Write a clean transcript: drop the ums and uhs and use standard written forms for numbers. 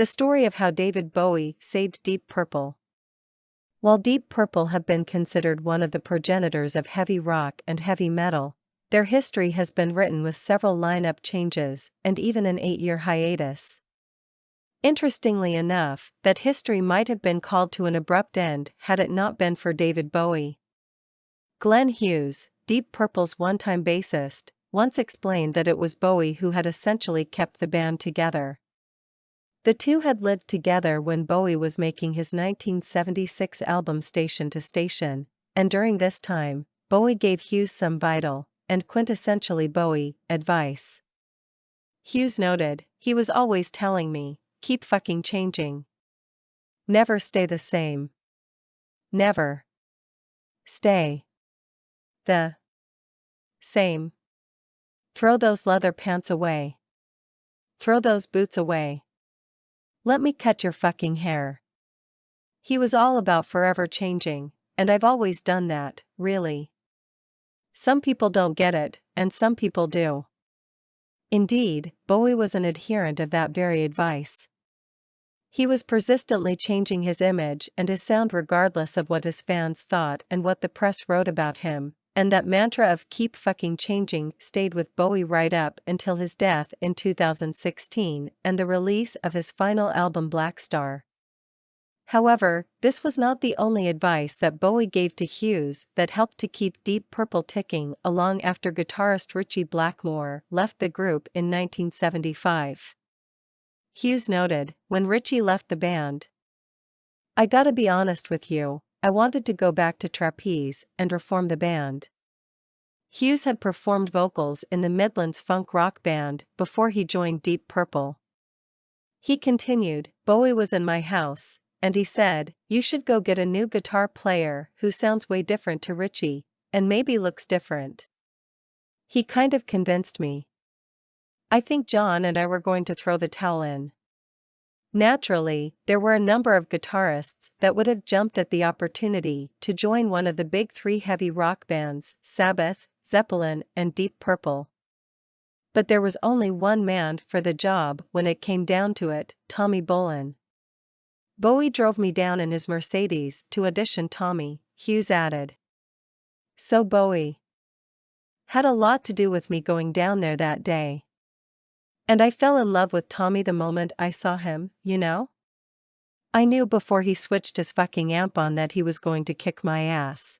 The story of how David Bowie saved Deep Purple. While Deep Purple have been considered one of the progenitors of heavy rock and heavy metal, their history has been written with several lineup changes and even an 8-year hiatus. Interestingly enough, that history might have been called to an abrupt end had it not been for David Bowie. Glenn Hughes, Deep Purple's one-time bassist, once explained that it was Bowie who had essentially kept the band together. The two had lived together when Bowie was making his 1976 album Station to Station, and during this time, Bowie gave Hughes some vital, and quintessentially Bowie, advice. Hughes noted, "He was always telling me, keep fucking changing. Never stay the same. Never stay the same. Throw those leather pants away. Throw those boots away. Let me cut your fucking hair." He was all about forever changing, and I've always done that, really. Some people don't get it, and some people do. Indeed, Bowie was an adherent of that very advice. He was persistently changing his image and his sound regardless of what his fans thought and what the press wrote about him, and that mantra of keep fucking changing stayed with Bowie right up until his death in 2016 and the release of his final album Black Star. However, this was not the only advice that Bowie gave to Hughes that helped to keep Deep Purple ticking along after guitarist Ritchie Blackmore left the group in 1975. Hughes noted, "When Ritchie left the band, I gotta be honest with you, I wanted to go back to trapeze and reform the band." Hughes had performed vocals in the Midlands funk rock band before he joined Deep Purple. He continued, "Bowie was in my house, and he said, you should go get a new guitar player who sounds way different to Ritchie, and maybe looks different." He kind of convinced me. I think John and I were going to throw the towel in. Naturally, there were a number of guitarists that would have jumped at the opportunity to join one of the big three heavy rock bands, Sabbath, Zeppelin, and Deep Purple. But there was only one man for the job when it came down to it, Tommy Bolin. Bowie drove me down in his Mercedes to audition Tommy, Hughes added. So Bowie had a lot to do with me going down there that day. And I fell in love with Tommy the moment I saw him, you know? I knew before he switched his fucking amp on that he was going to kick my ass.